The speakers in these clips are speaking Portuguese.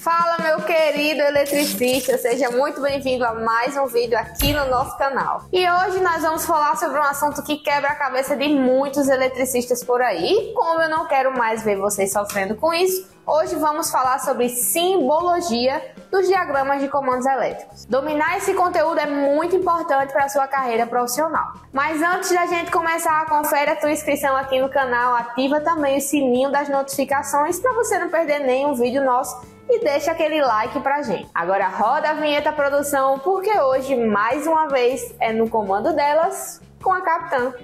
Fala, meu querido eletricista, seja muito bem-vindo a mais um vídeo aqui no nosso canal. E hoje nós vamos falar sobre um assunto que quebra a cabeça de muitos eletricistas por aí. E como eu não quero mais ver vocês sofrendo com isso, hoje vamos falar sobre simbologia dos diagramas de comandos elétricos. Dominar esse conteúdo é muito importante para a sua carreira profissional. Mas antes da gente começar, confere a tua inscrição aqui no canal, ativa também o sininho das notificações para você não perder nenhum vídeo nosso e deixa aquele like pra gente. Agora roda a vinheta, produção, porque hoje, mais uma vez, é no comando delas com a Capitã.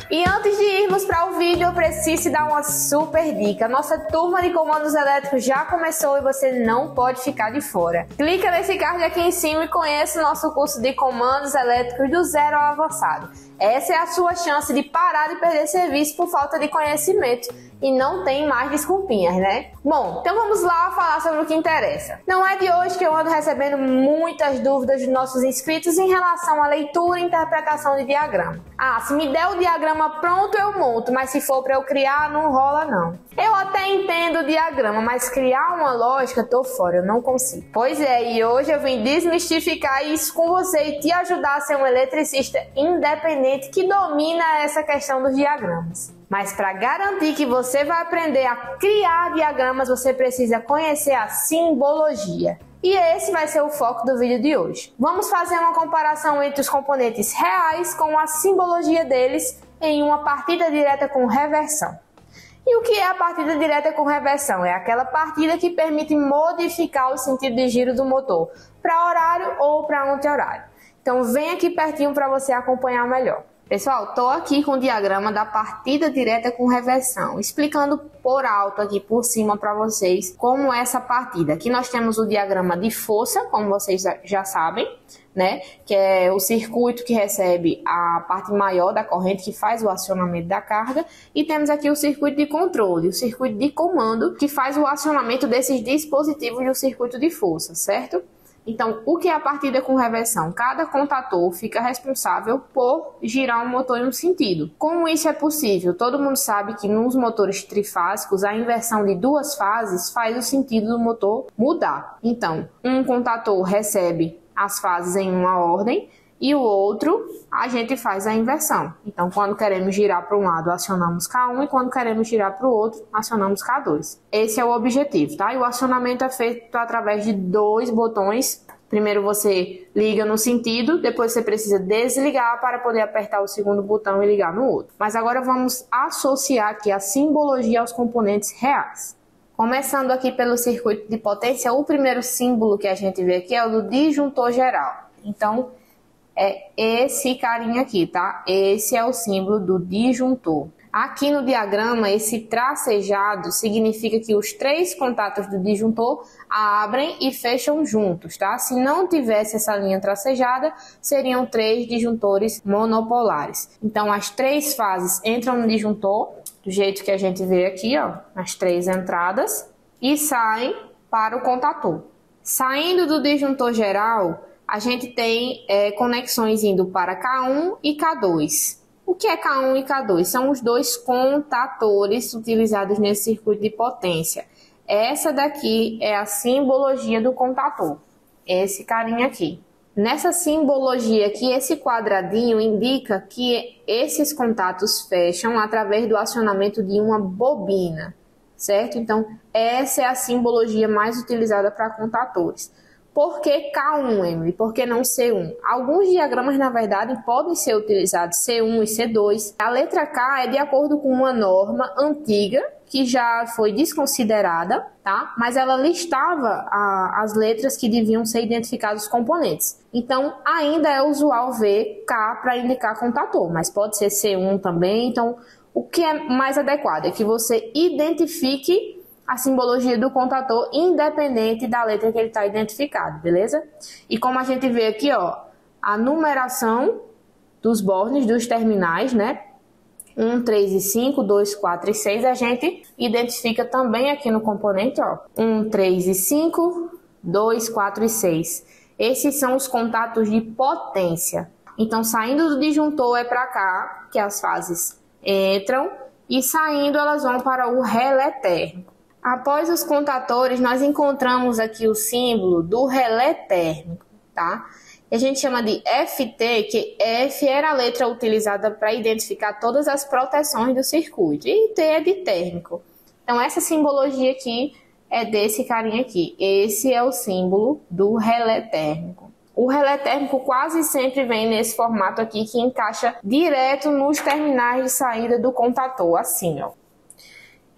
E antes de irmos para o vídeo, eu preciso te dar uma super dica. Nossa turma de comandos elétricos já começou e você não pode ficar de fora. Clica nesse card aqui em cima e conheça o nosso curso de comandos elétricos do zero ao avançado. Essa é a sua chance de parar de perder serviço por falta de conhecimento. E não tem mais desculpinhas, né? Bom, então vamos lá falar sobre o que interessa. Não é de hoje que eu ando recebendo muitas dúvidas dos nossos inscritos em relação à leitura e interpretação de diagrama. Ah, se me der o diagrama pronto eu monto, mas se for para eu criar não rola não. Eu até entendo o diagrama, mas criar uma lógica tô fora, eu não consigo. Pois é, e hoje eu vim desmistificar isso com você e te ajudar a ser um eletricista independente que domina essa questão dos diagramas. Mas para garantir que você vai aprender a criar diagramas, você precisa conhecer a simbologia. E esse vai ser o foco do vídeo de hoje. Vamos fazer uma comparação entre os componentes reais com a simbologia deles em uma partida direta com reversão. E o que é a partida direta com reversão? É aquela partida que permite modificar o sentido de giro do motor para horário ou para anti-horário. Então vem aqui pertinho para você acompanhar melhor. Pessoal, estou aqui com o diagrama da partida direta com reversão, explicando por alto aqui por cima para vocês como é essa partida. Aqui nós temos o diagrama de força, como vocês já sabem, né? Que é o circuito que recebe a parte maior da corrente, que faz o acionamento da carga. E temos aqui o circuito de controle, o circuito de comando, que faz o acionamento desses dispositivos do circuito de força, certo? Então, o que é a partida com reversão? Cada contator fica responsável por girar um motor em um sentido. Como isso é possível? Todo mundo sabe que nos motores trifásicos, a inversão de duas fases faz o sentido do motor mudar. Então, um contator recebe as fases em uma ordem e o outro a gente faz a inversão. Então, quando queremos girar para um lado, acionamos K1 e quando queremos girar para o outro, acionamos K2. Esse é o objetivo, tá? E o acionamento é feito através de dois botões. Primeiro você liga no sentido, depois você precisa desligar para poder apertar o segundo botão e ligar no outro. Mas agora vamos associar aqui a simbologia aos componentes reais. Começando aqui pelo circuito de potência, o primeiro símbolo que a gente vê aqui é o do disjuntor geral. Então, é esse carinha aqui, tá? Esse é o símbolo do disjuntor. Aqui no diagrama, esse tracejado significa que os três contatos do disjuntor abrem e fecham juntos, tá? Se não tivesse essa linha tracejada, seriam três disjuntores monopolares. Então, as três fases entram no disjuntor, do jeito que a gente vê aqui, ó, as três entradas, e saem para o contator. Saindo do disjuntor geral, a gente tem conexões indo para K1 e K2. O que é K1 e K2? São os dois contatores utilizados nesse circuito de potência. Essa daqui é a simbologia do contator, esse carinha aqui. Nessa simbologia aqui, esse quadradinho indica que esses contatos fecham através do acionamento de uma bobina, certo? Então, essa é a simbologia mais utilizada para contatores. Por que K1, Emily? Por que não C1? Alguns diagramas, na verdade, podem ser utilizados C1 e C2. A letra K é de acordo com uma norma antiga, que já foi desconsiderada, tá? Mas ela listava as letras que deviam ser identificados os componentes. Então, ainda é usual ver K para indicar contator, mas pode ser C1 também. Então, o que é mais adequado é que você identifique a simbologia do contator independente da letra que ele está identificado, beleza? E como a gente vê aqui, ó, a numeração dos bornes, dos terminais, né? 1, 3 e 5, 2, 4 e 6, a gente identifica também aqui no componente, ó, 1, 3 e 5, 2, 4 e 6. Esses são os contatos de potência. Então, saindo do disjuntor é para cá, que as fases entram e saindo elas vão para o relé térmico. Após os contatores, nós encontramos aqui o símbolo do relé térmico, tá? E a gente chama de FT, que F era a letra utilizada para identificar todas as proteções do circuito, e T é de térmico. Então, essa simbologia aqui é desse carinha aqui. Esse é o símbolo do relé térmico. O relé térmico quase sempre vem nesse formato aqui, que encaixa direto nos terminais de saída do contator, assim, ó.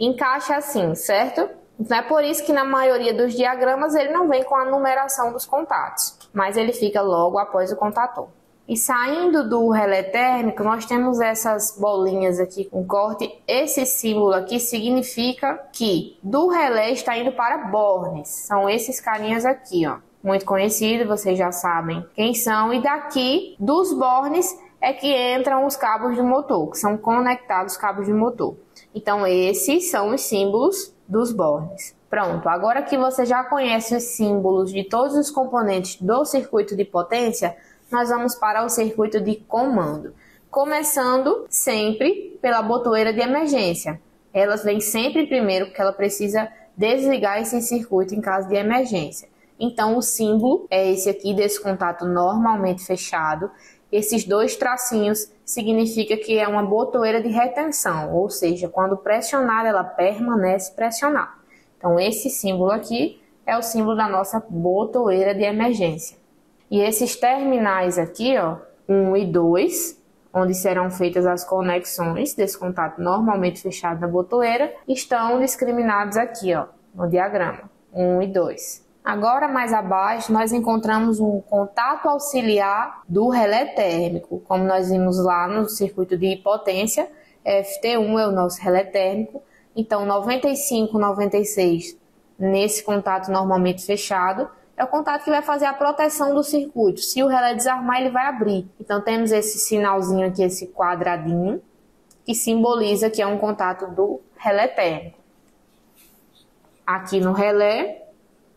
Encaixa assim, certo? Então, é por isso que na maioria dos diagramas ele não vem com a numeração dos contatos, mas ele fica logo após o contator. E saindo do relé térmico, nós temos essas bolinhas aqui com corte. Esse símbolo aqui significa que do relé está indo para bornes. São esses carinhas aqui, ó. Muito conhecido, vocês já sabem quem são. E daqui, dos bornes, é que entram os cabos do motor, que são conectados os cabos do motor. Então, esses são os símbolos dos bornes. Pronto, agora que você já conhece os símbolos de todos os componentes do circuito de potência, nós vamos para o circuito de comando. Começando sempre pela botoeira de emergência. Ela vem sempre primeiro porque ela precisa desligar esse circuito em caso de emergência. Então, o símbolo é esse aqui, desse contato normalmente fechado. Esses dois tracinhos significa que é uma botoeira de retenção, ou seja, quando pressionada, ela permanece pressionada. Então, esse símbolo aqui é o símbolo da nossa botoeira de emergência. E esses terminais aqui, ó, 1 e 2, onde serão feitas as conexões desse contato normalmente fechado na botoeira, estão discriminados aqui, ó, no diagrama, 1 e 2. Agora, mais abaixo, nós encontramos um contato auxiliar do relé térmico. Como nós vimos lá no circuito de potência, FT1 é o nosso relé térmico. Então, 95, 96, nesse contato normalmente fechado, é o contato que vai fazer a proteção do circuito. Se o relé desarmar, ele vai abrir. Então, temos esse sinalzinho aqui, esse quadradinho, que simboliza que é um contato do relé térmico. Aqui no relé,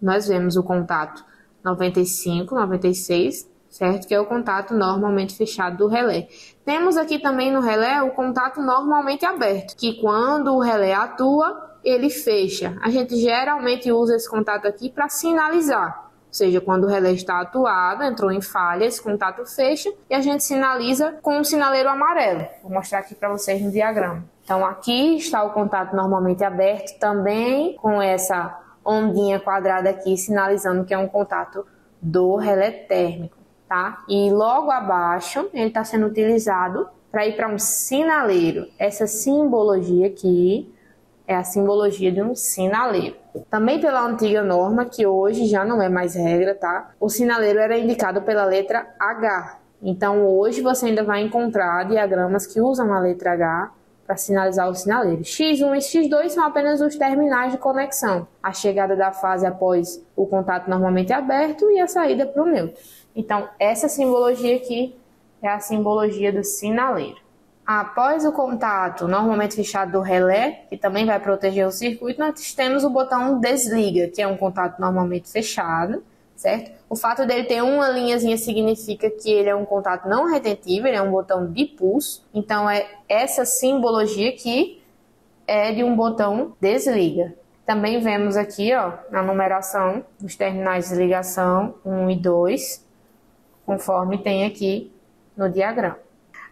nós vemos o contato 95, 96, certo? Que é o contato normalmente fechado do relé. Temos aqui também no relé o contato normalmente aberto, que quando o relé atua, ele fecha. A gente geralmente usa esse contato aqui para sinalizar. Ou seja, quando o relé está atuado, entrou em falha, esse contato fecha e a gente sinaliza com um sinaleiro amarelo. Vou mostrar aqui para vocês no diagrama. Então, aqui está o contato normalmente aberto, também com essa ondinha quadrada aqui, sinalizando que é um contato do relé térmico, tá? E logo abaixo, ele está sendo utilizado para ir para um sinaleiro. Essa simbologia aqui é a simbologia de um sinaleiro. Também pela antiga norma, que hoje já não é mais regra, tá? O sinaleiro era indicado pela letra H. Então, hoje você ainda vai encontrar diagramas que usam a letra H para sinalizar o sinaleiro. X1 e X2 são apenas os terminais de conexão. A chegada da fase após o contato normalmente aberto e a saída para o neutro. Então, essa simbologia aqui é a simbologia do sinaleiro. Após o contato normalmente fechado do relé, que também vai proteger o circuito, nós temos o botão desliga, que é um contato normalmente fechado, certo? O fato dele ter uma linhazinha significa que ele é um contato não retentivo, ele é um botão de pulso. Então, é essa simbologia aqui é de um botão desliga. Também vemos aqui, ó, na numeração dos terminais de ligação 1 e 2, conforme tem aqui no diagrama.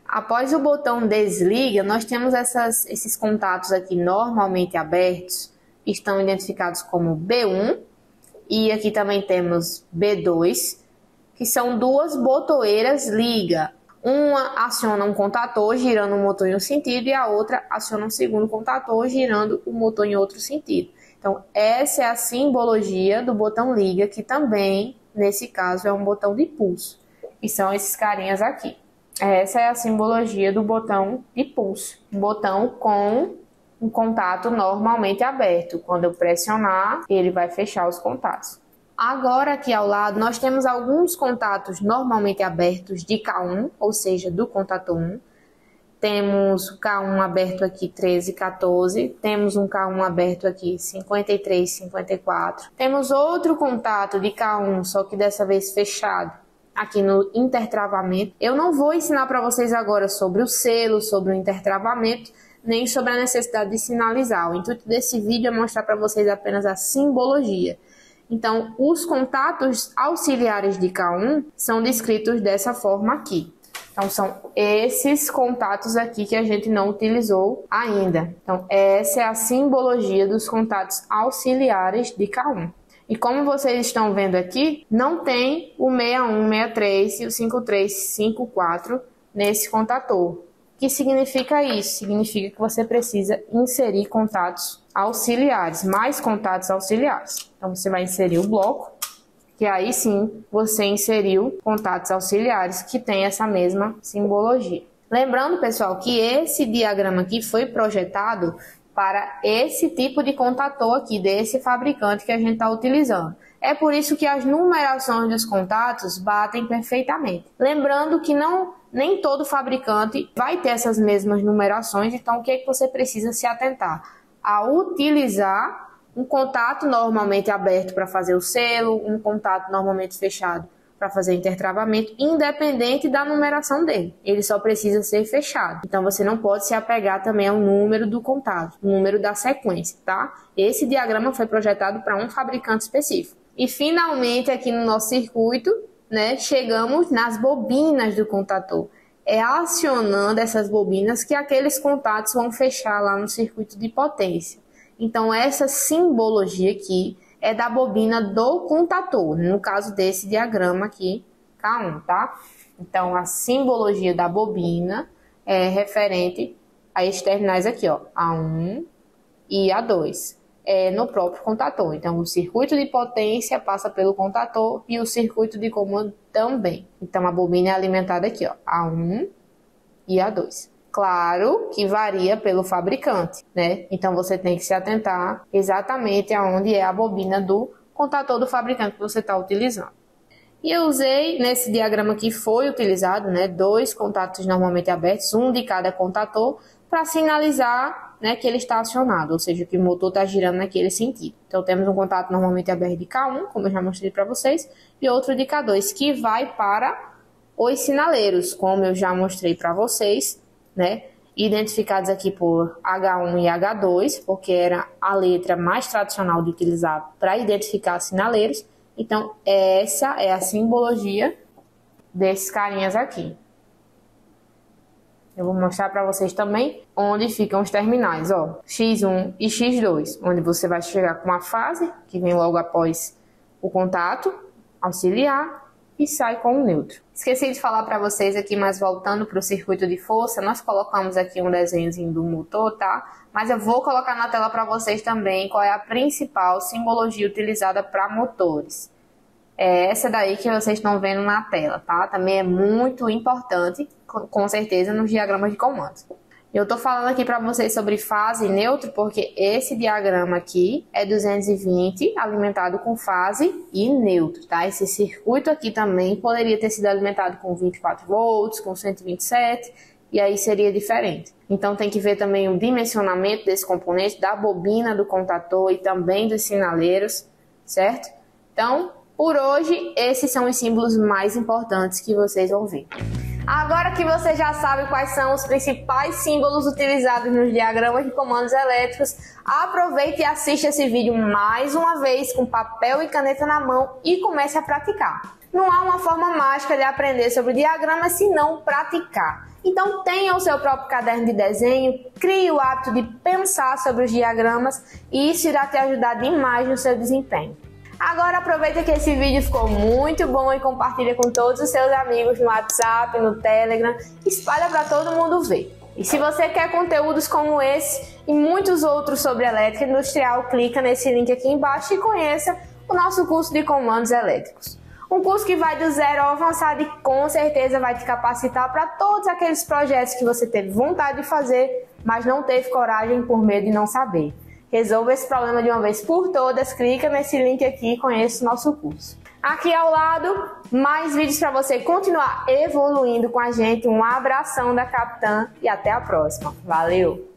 Após o botão desliga, nós temos esses contatos aqui normalmente abertos, que estão identificados como B1, e aqui também temos B2, que são duas botoeiras liga. Uma aciona um contator girando o motor em um sentido e a outra aciona um segundo contator girando o motor em outro sentido. Então, essa é a simbologia do botão liga, que também, nesse caso, é um botão de pulso. E são esses carinhas aqui. Essa é a simbologia do botão de pulso. Um botão com um contato normalmente aberto. Quando eu pressionar, ele vai fechar os contatos. Agora, aqui ao lado, nós temos alguns contatos normalmente abertos de K1, ou seja, do contator 1. Temos o K1 aberto aqui 13, 14. Temos um K1 aberto aqui 53, 54. Temos outro contato de K1, só que dessa vez fechado, aqui no intertravamento. Eu não vou ensinar para vocês agora sobre o selo, sobre o intertravamento, nem sobre a necessidade de sinalizar. O intuito desse vídeo é mostrar para vocês apenas a simbologia. Então, os contatos auxiliares de K1 são descritos dessa forma aqui. Então, são esses contatos aqui que a gente não utilizou ainda. Então, essa é a simbologia dos contatos auxiliares de K1. E como vocês estão vendo aqui, não tem o 61, 63 e o 53, 54 nesse contator. O que significa isso? Significa que você precisa inserir contatos auxiliares, mais contatos auxiliares. Então, você vai inserir o bloco, que aí sim você inseriu contatos auxiliares que tem essa mesma simbologia. Lembrando, pessoal, que esse diagrama aqui foi projetado para esse tipo de contator aqui, desse fabricante que a gente está utilizando. É por isso que as numerações dos contatos batem perfeitamente. Lembrando que nem todo fabricante vai ter essas mesmas numerações, então o que é que você precisa se atentar? A utilizar um contato normalmente aberto para fazer o selo, um contato normalmente fechado para fazer intertravamento, independente da numeração dele. Ele só precisa ser fechado. Então, você não pode se apegar também ao número do contato, o número da sequência, tá? Esse diagrama foi projetado para um fabricante específico. E, finalmente, aqui no nosso circuito, né, chegamos nas bobinas do contator. É acionando essas bobinas que aqueles contatos vão fechar lá no circuito de potência. Então, essa simbologia aqui é da bobina do contator, no caso desse diagrama aqui, K1, tá? Então, a simbologia da bobina é referente a esses terminais aqui, ó, A1 e A2, no próprio contator. Então, o circuito de potência passa pelo contator e o circuito de comando também. Então, a bobina é alimentada aqui, ó, A1 e A2. Claro que varia pelo fabricante, né? Então você tem que se atentar exatamente aonde é a bobina do contator do fabricante que você está utilizando. E eu usei, nesse diagrama aqui foi utilizado, né, 2 contatos normalmente abertos, um de cada contator, para sinalizar, né, que ele está acionado, ou seja, que o motor está girando naquele sentido. Então temos um contato normalmente aberto de K1, como eu já mostrei para vocês, e outro de K2, que vai para os sinaleiros, como eu já mostrei para vocês, né, identificados aqui por H1 e H2, porque era a letra mais tradicional de utilizar para identificar sinaleiros. Então, essa é a simbologia desses carinhas aqui. Eu vou mostrar para vocês também onde ficam os terminais, ó, X1 e X2, onde você vai chegar com a fase, que vem logo após o contato auxiliar, e sai com o neutro. Esqueci de falar para vocês aqui, mas voltando para o circuito de força, nós colocamos aqui um desenhozinho do motor, tá? Mas eu vou colocar na tela para vocês também qual é a principal simbologia utilizada para motores. É essa daí que vocês estão vendo na tela, tá? Também é muito importante, com certeza, nos diagramas de comando. Eu tô falando aqui para vocês sobre fase e neutro porque esse diagrama aqui é 220 alimentado com fase e neutro, tá? Esse circuito aqui também poderia ter sido alimentado com 24 volts, com 127, e aí seria diferente. Então tem que ver também o dimensionamento desse componente, da bobina do contator e também dos sinaleiros, certo? Então, por hoje, esses são os símbolos mais importantes que vocês vão ver. Agora que você já sabe quais são os principais símbolos utilizados nos diagramas de comandos elétricos, aproveite e assista esse vídeo mais uma vez com papel e caneta na mão e comece a praticar. Não há uma forma mágica de aprender sobre diagramas se não praticar. Então tenha o seu próprio caderno de desenho, crie o hábito de pensar sobre os diagramas e isso irá te ajudar demais no seu desempenho. Agora aproveita que esse vídeo ficou muito bom e compartilha com todos os seus amigos no WhatsApp, no Telegram, espalha para todo mundo ver. E se você quer conteúdos como esse e muitos outros sobre elétrica industrial, clica nesse link aqui embaixo e conheça o nosso curso de comandos elétricos. Um curso que vai do zero ao avançado e com certeza vai te capacitar para todos aqueles projetos que você teve vontade de fazer, mas não teve coragem por medo de não saber. Resolva esse problema de uma vez por todas, clica nesse link aqui e conheça o nosso curso. Aqui ao lado, mais vídeos para você continuar evoluindo com a gente. Um abração da Capitã e até a próxima. Valeu!